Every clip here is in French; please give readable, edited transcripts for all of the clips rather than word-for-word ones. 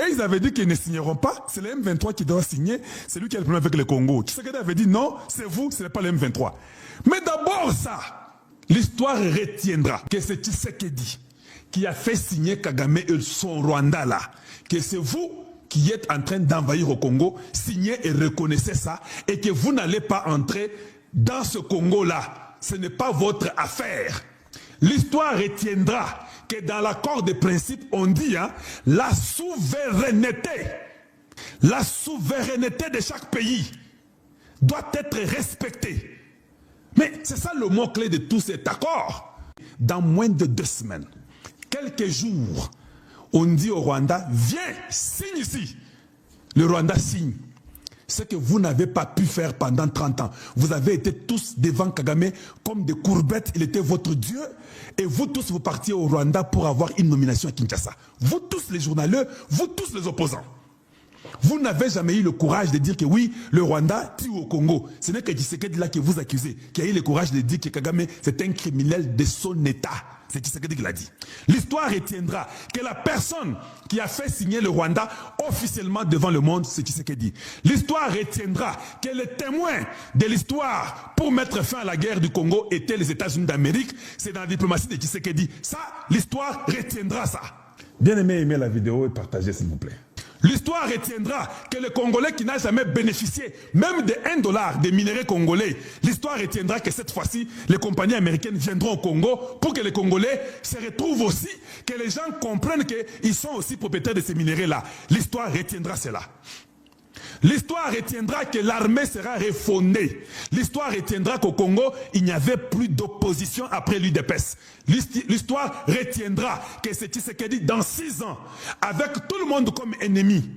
Et ils avaient dit qu'ils ne signeront pas. C'est le M23 qui doit signer. C'est lui qui a le problème avec le Congo. Tshisekedi avait dit non, c'est vous, ce n'est pas le M23. Mais d'abord ça, l'histoire retiendra que c'est Tshisekedi qui a fait signer Kagame et son Rwanda là. Que c'est vous qui êtes en train d'envahir au Congo, signez et reconnaissez ça, et que vous n'allez pas entrer dans ce Congo-là. Ce n'est pas votre affaire. L'histoire retiendra que dans l'accord de principe, on dit la souveraineté de chaque pays doit être respectée. Mais c'est ça le mot-clé de tout cet accord. Dans moins de 2 semaines, quelques jours, on dit au Rwanda, viens, signe ici. Le Rwanda signe. Ce que vous n'avez pas pu faire pendant 30 ans. Vous avez été tous devant Kagame comme des courbettes. Il était votre Dieu. Et vous tous, vous partiez au Rwanda pour avoir une nomination à Kinshasa. Vous tous les journaleux, vous tous les opposants. Vous n'avez jamais eu le courage de dire que oui, le Rwanda tue au Congo. Ce n'est que Tshisekedi là que vous accusez, qui a eu le courage de dire que Kagame c'est un criminel de son État. C'est Tshisekedi qui l'a dit. L'histoire retiendra que la personne qui a fait signer le Rwanda officiellement devant le monde, c'est Tshisekedi. L'histoire retiendra que les témoins de l'histoire pour mettre fin à la guerre du Congo étaient les États-Unis d'Amérique. C'est dans la diplomatie de Tshisekedi. Ça, l'histoire retiendra ça. Bien aimé, aimez la vidéo et partagez s'il vous plaît. L'histoire retiendra que le Congolais qui n'a jamais bénéficié, même de $1 des minéraux congolais, l'histoire retiendra que cette fois-ci, les compagnies américaines viendront au Congo pour que les Congolais se retrouvent aussi, que les gens comprennent qu'ils sont aussi propriétaires de ces minéraux-là. L'histoire retiendra cela. L'histoire retiendra que l'armée sera refondée. L'histoire retiendra qu'au Congo, il n'y avait plus d'opposition après l'UDPS. L'histoire retiendra que c'est Tshisekedi dans 6 ans, avec tout le monde comme ennemi,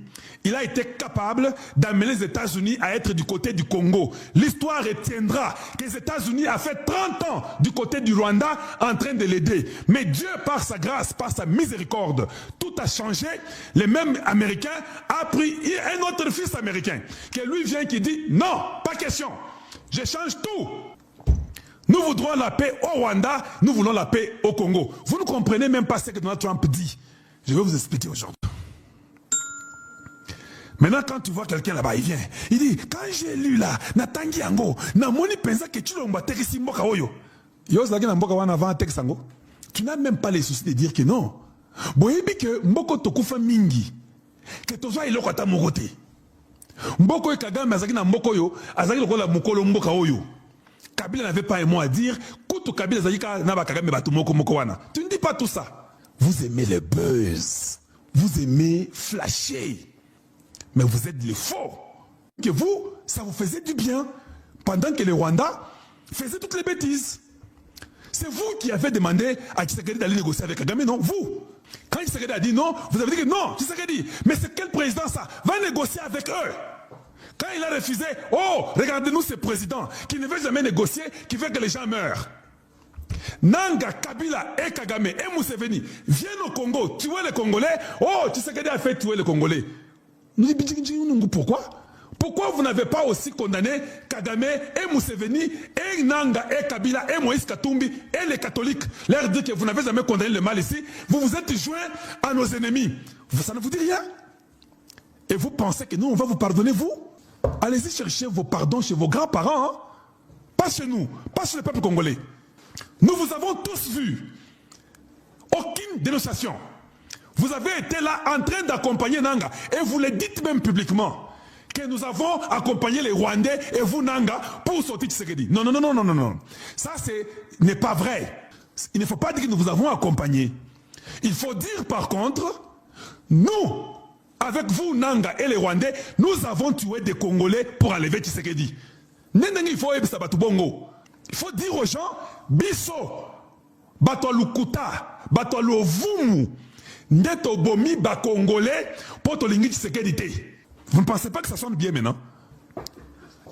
il a été capable d'amener les États-Unis à être du côté du Congo. L'histoire retiendra que les États-Unis a fait 30 ans du côté du Rwanda en train de l'aider. Mais Dieu, par sa grâce, par sa miséricorde, tout a changé. Les mêmes Américains a pris un autre fils américain, qui lui vient qui dit non, pas question, je change tout. Nous voudrons la paix au Rwanda, nous voulons la paix au Congo. Vous ne comprenez même pas ce que Donald Trump dit. Je vais vous expliquer aujourd'hui. Maintenant, quand tu vois quelqu'un là-bas, il vient. Il dit, quand j'ai lu là, Natangi Yango, Namoni pensa que tu l'as battu si mboka oyo. Yos na mboka wana avant texango. Tu n'as même pas les soucis de dire que non. Boyebi que mboko tokufa mingi. Que tozo iloko ata mokote. Mboko Kagame azaki na mboko yo, azaki lokola mukolo mboka oyo. Kabila n'avait pas un mot à dire. Kutu Kabila azaki ka na ba Kagame batu moko moko wana. Tu ne dis pas tout ça. Vous aimez le buzz. Vous aimez flasher. Mais vous êtes les faux. Que vous, ça vous faisait du bien. Pendant que le Rwanda faisait toutes les bêtises. C'est vous qui avez demandé à Tshisekedi d'aller négocier avec Kagame, non? Vous. Quand Tshisekedi a dit non, vous avez dit que non, Tshisekedi. Mais c'est quel président ça? Va négocier avec eux. Quand il a refusé, oh, regardez-nous ce président qui ne veut jamais négocier, qui veut que les gens meurent. Nanga, Kabila et Kagame et Museveni viennent au Congo, tuer les Congolais. Oh, Tshisekedi a fait tuer les Congolais. Pourquoi? Pourquoi vous n'avez pas aussi condamné Kagame et Museveni et Nanga et Kabila et Moïse Katumbi et les catholiques? Leur dire que vous n'avez jamais condamné le mal ici. Vous vous êtes joints à nos ennemis. Ça ne vous dit rien? Et vous pensez que nous, on va vous pardonner, vous? Allez-y chercher vos pardons chez vos grands-parents. Hein? Pas chez nous, pas chez le peuple congolais. Nous vous avons tous vus. Aucune dénonciation. Vous avez été là en train d'accompagner Nanga. Et vous le dites même publiquement. Que nous avons accompagné les Rwandais et vous Nanga pour sortir Tshisekedi. Non, non, non, non, non, non, non. Ça n'est pas vrai. Il ne faut pas dire que nous vous avons accompagné. Il faut dire par contre, nous, avec vous Nanga et les Rwandais, nous avons tué des Congolais pour enlever Tshisekedi. Il faut dire aux gens, Bisso, Bato Lukuta, Bato Lovumu, Ndeto Bomi ba Congolais pour Tolingi Tshisekedi. Vous ne pensez pas que ça sonne bien maintenant?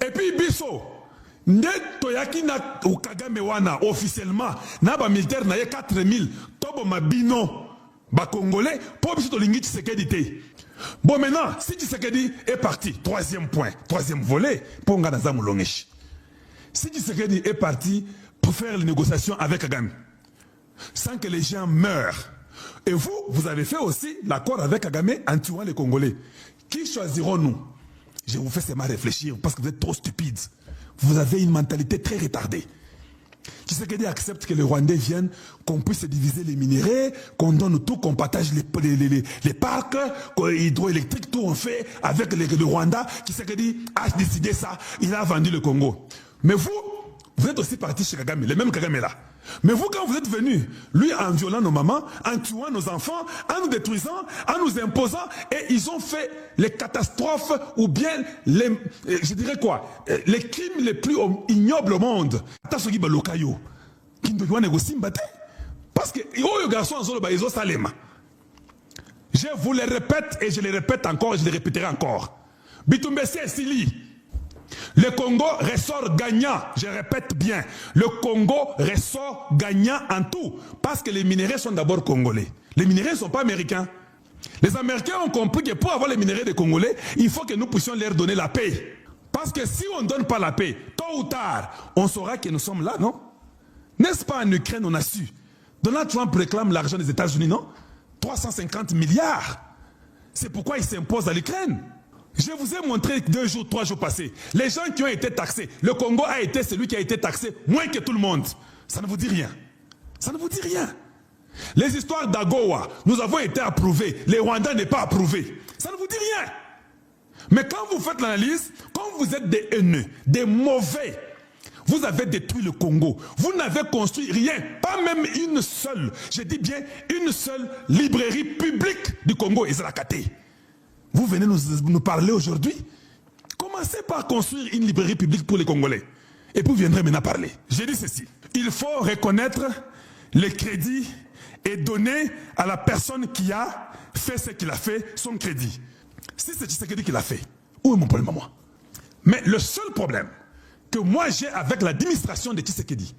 Et puis Bisso, Ndeto Yakina Kagame wana officiellement, na ba militaire na ye 4000, Tobo Mabino ba Congolais pour Bisso Tolingi Tshisekedi. Bon maintenant, si Tshisekedi est parti, troisième point, troisième volet, pour Nganaza Moulongesh. Si Tshisekedi est parti pour faire les négociations avec Kagame, sans que les gens meurent, Et vous, vous avez fait aussi l'accord avec Kagame en tuant les Congolais. Qui choisirons-nous? Je vous fais seulement réfléchir parce que vous êtes trop stupides. Vous avez une mentalité très retardée. Tshisekedi accepte que les Rwandais viennent, qu'on puisse diviser les minéraux, qu'on donne tout, qu'on partage les parcs hydroélectriques, tout on fait avec le Rwanda. Tshisekedi a décidé ça, il a vendu le Congo. Mais vous êtes aussi parti chez Kagame, le même Kagame là. Mais vous, quand vous êtes venus, lui en violant nos mamans, en tuant nos enfants, en nous détruisant, en nous imposant, et ils ont fait les catastrophes ou bien les, je dirais quoi, les crimes les plus ignobles au monde. Parce que je vous le répète et je le répète encore et je le répéterai encore. Bitumbesi et Sili. Le Congo ressort gagnant, je répète bien, le Congo ressort gagnant en tout, parce que les minéraux sont d'abord congolais. Les minéraux ne sont pas américains. Les Américains ont compris que pour avoir les minéraux des Congolais, il faut que nous puissions leur donner la paix. Parce que si on ne donne pas la paix, tôt ou tard, on saura que nous sommes là, non? N'est-ce pas en Ukraine, on a su? Donald Trump réclame l'argent des États-Unis, non? 350 milliards. C'est pourquoi il s'impose à l'Ukraine. Je vous ai montré 2 jours, 3 jours passés. Les gens qui ont été taxés. Le Congo a été celui qui a été taxé moins que tout le monde. Ça ne vous dit rien. Ça ne vous dit rien. Les histoires d'Agowa, nous avons été approuvés. Les Rwandais n'est pas approuvé. Ça ne vous dit rien. Mais quand vous faites l'analyse, quand vous êtes des haineux, des mauvais, vous avez détruit le Congo. Vous n'avez construit rien. Pas même une seule, je dis bien une seule librairie publique du Congo, Ezra-Kate. Vous venez nous parler aujourd'hui. Commencez par construire une librairie publique pour les Congolais. Et puis vous viendrez maintenant parler. J'ai dit ceci. Il faut reconnaître les crédits et donner à la personne qui a fait ce qu'il a fait son crédit. Si c'est Tshisekedi qui l'a fait, où est mon problème à moi? Mais le seul problème que moi j'ai avec l'administration de Tshisekedi,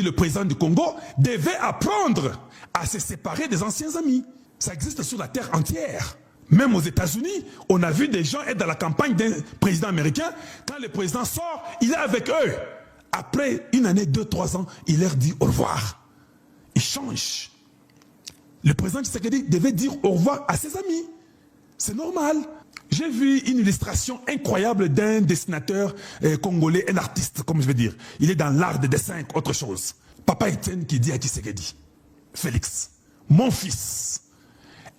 le président du Congo, devait apprendre à se séparer des anciens amis. Ça existe sur la terre entière. Même aux États-Unis, on a vu des gens être dans la campagne d'un président américain. Quand le président sort, il est avec eux. Après 1 année, 2, 3 ans, il leur dit au revoir. Il change. Le président Tshisekedi devait dire au revoir à ses amis. C'est normal. J'ai vu une illustration incroyable d'un dessinateur congolais, un artiste, comme je veux dire. Il est dans l'art de dessin, autre chose. Papa Etienne qui dit à Tshisekedi, Félix, mon fils,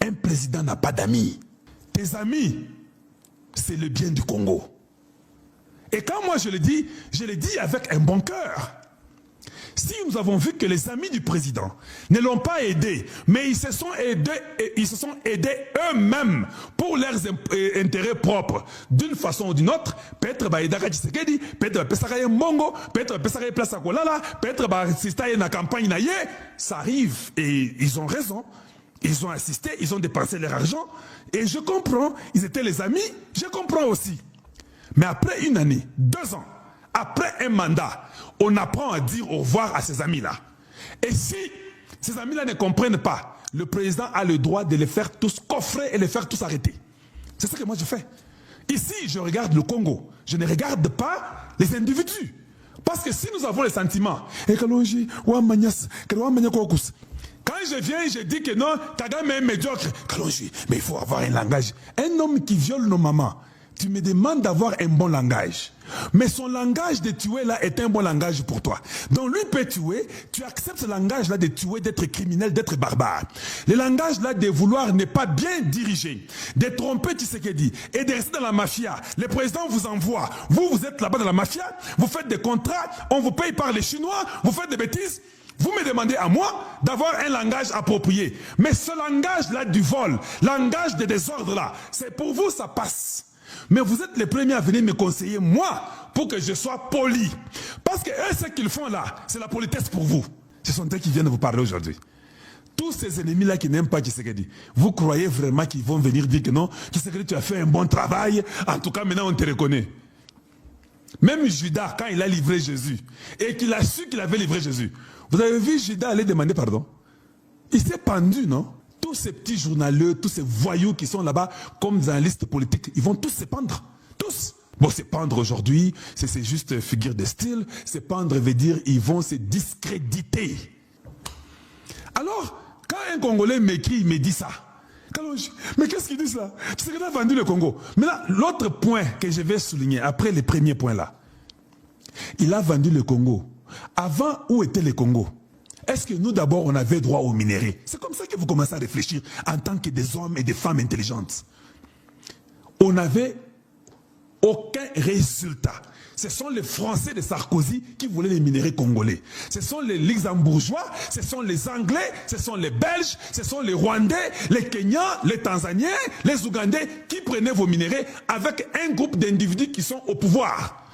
un président n'a pas d'amis. Tes amis, c'est le bien du Congo. Et quand moi je le dis avec un bon cœur. Si nous avons vu que les amis du président ne l'ont pas aidé, mais ils se sont aidés eux-mêmes pour leurs intérêts propres, d'une façon ou d'une autre, peut-être Baïdaka Tshisekedi, peut-être Pesakaye Mbongo, peut-être Pesakaye Place Akolala, peut-être Baïsistaye na campagne naïe, ça arrive et ils ont raison. Ils ont assisté, ils ont dépensé leur argent. Et je comprends, ils étaient les amis, je comprends aussi. Mais après 1 année, 2 ans, après un mandat, on apprend à dire au revoir à ces amis-là. Et si ces amis-là ne comprennent pas, le président a le droit de les faire tous coffrer et les faire tous arrêter. C'est ce que moi je fais. Ici, je regarde le Congo. Je ne regarde pas les individus. Parce que si nous avons les sentiments, quand je viens, je dis que non, Kagame est médiocre. Kalonji, mais il faut avoir un langage. Un homme qui viole nos mamans, tu me demandes d'avoir un bon langage. Mais son langage de tuer là est un bon langage pour toi. Donc lui peut tuer, tu acceptes ce langage là de tuer, d'être criminel, d'être barbare. Le langage là de vouloir n'est pas bien dirigé, de tromper Tshisekedi et de rester dans la mafia. Le président vous envoie, vous êtes là-bas dans la mafia, vous faites des contrats, on vous paye par les Chinois, vous faites des bêtises. Vous me demandez à moi d'avoir un langage approprié. Mais ce langage-là du vol, langage de désordre-là, c'est pour vous, ça passe. Mais vous êtes les premiers à venir me conseiller, moi, pour que je sois poli. Parce que eux, ce qu'ils font là, c'est la politesse pour vous. Ce sont eux qui viennent vous parler aujourd'hui. Tous ces ennemis-là qui n'aiment pas Tshisekedi, vous croyez vraiment qu'ils vont venir dire que non, Tshisekedi, tu as fait un bon travail, en tout cas maintenant on te reconnaît. Même Judas, quand il a livré Jésus, et qu'il a su qu'il avait livré Jésus, vous avez vu Judas aller demander pardon? Il s'est pendu, non? Tous ces petits journaleux, tous ces voyous qui sont là-bas, comme dans la liste politique, ils vont tous se pendre. Tous. Bon, se pendre aujourd'hui, c'est juste figure de style. Se pendre veut dire ils vont se discréditer. Alors, Quand un Congolais m'écrit, il me dit ça. Mais qu'est-ce qu'ils disent là? Tu sais qu'il a vendu le Congo. Mais là, l'autre point que je vais souligner, après les premiers points là, il a vendu le Congo. Avant, où était le Congo? Est-ce que nous d'abord on avait droit aux minéraux? C'est comme ça que vous commencez à réfléchir en tant que des hommes et des femmes intelligentes. On n'avait aucun résultat. Ce sont les Français de Sarkozy qui voulaient les minéraux congolais. Ce sont les Luxembourgeois, ce sont les Anglais, ce sont les Belges, ce sont les Rwandais, les Kenyans, les Tanzaniens, les Ougandais qui prenaient vos minéraux avec un groupe d'individus qui sont au pouvoir.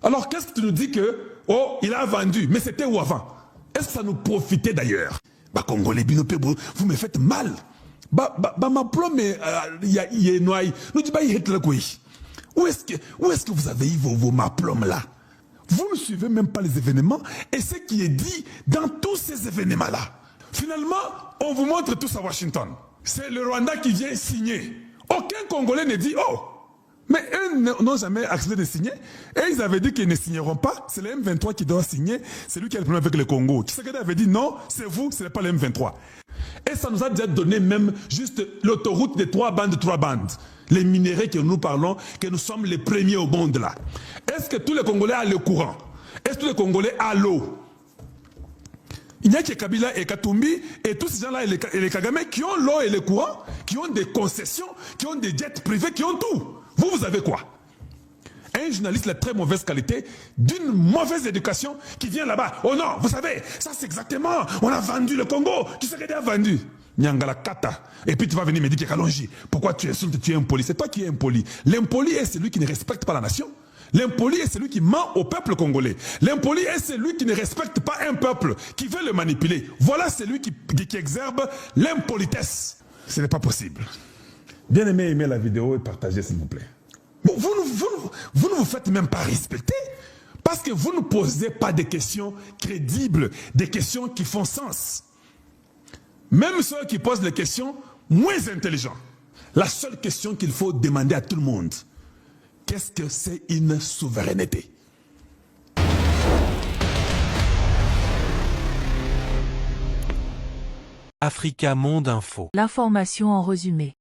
Alors qu'est-ce que tu nous dis que, oh, il a vendu, mais c'était où avant? Est-ce que ça nous profitait d'ailleurs? Bah, Congolais, vous me faites mal. Ma plombe, il y a noyé. Nous disons, il y a quoi? Où est-ce que vous avez eu vos maplomes là? Vous ne suivez même pas les événements et ce qui est dit dans tous ces événements-là. Finalement, on vous montre tous à Washington. C'est le Rwanda qui vient signer. Aucun Congolais ne dit, oh, mais eux n'ont jamais accepté de signer. Et ils avaient dit qu'ils ne signeront pas. C'est le M23 qui doit signer. C'est lui qui a le problème avec le Congo. Tshisekedi avait dit non, c'est vous, ce n'est pas le M23. Et ça nous a déjà donné même juste l'autoroute des 3 bandes. Les minéraux que nous parlons, que nous sommes les premiers au monde là. Est-ce que tous les Congolais ont le courant? Est-ce que tous les Congolais ont l'eau? Il n'y a que Kabila et Katumbi et tous ces gens-là et les Kagame qui ont l'eau et le courant, qui ont des concessions, qui ont des jets privés, qui ont tout. Vous avez quoi? Un journaliste de très mauvaise qualité, d'une mauvaise éducation, qui vient là-bas. Oh non, vous savez, ça c'est exactement, on a vendu le Congo. Qui c'est qui a vendu? Nyangala Kata. Et puis tu vas venir me dire que Kalonji, pourquoi tu insultes, tu es impoli? C'est toi qui es impoli. L'impoli est celui qui ne respecte pas la nation. L'impoli est celui qui ment au peuple congolais. L'impoli est celui qui ne respecte pas un peuple, qui veut le manipuler. Voilà celui qui exerce l'impolitesse. Ce n'est pas possible. Bien aimé, aimez la vidéo et partagez s'il vous plaît. Bon, vous ne vous faites même pas respecter parce que vous ne posez pas des questions crédibles, des questions qui font sens. Même ceux qui posent des questions moins intelligents. La seule question qu'il faut demander à tout le monde, qu'est-ce que c'est une souveraineté? Africa Monde Info. L'information en résumé.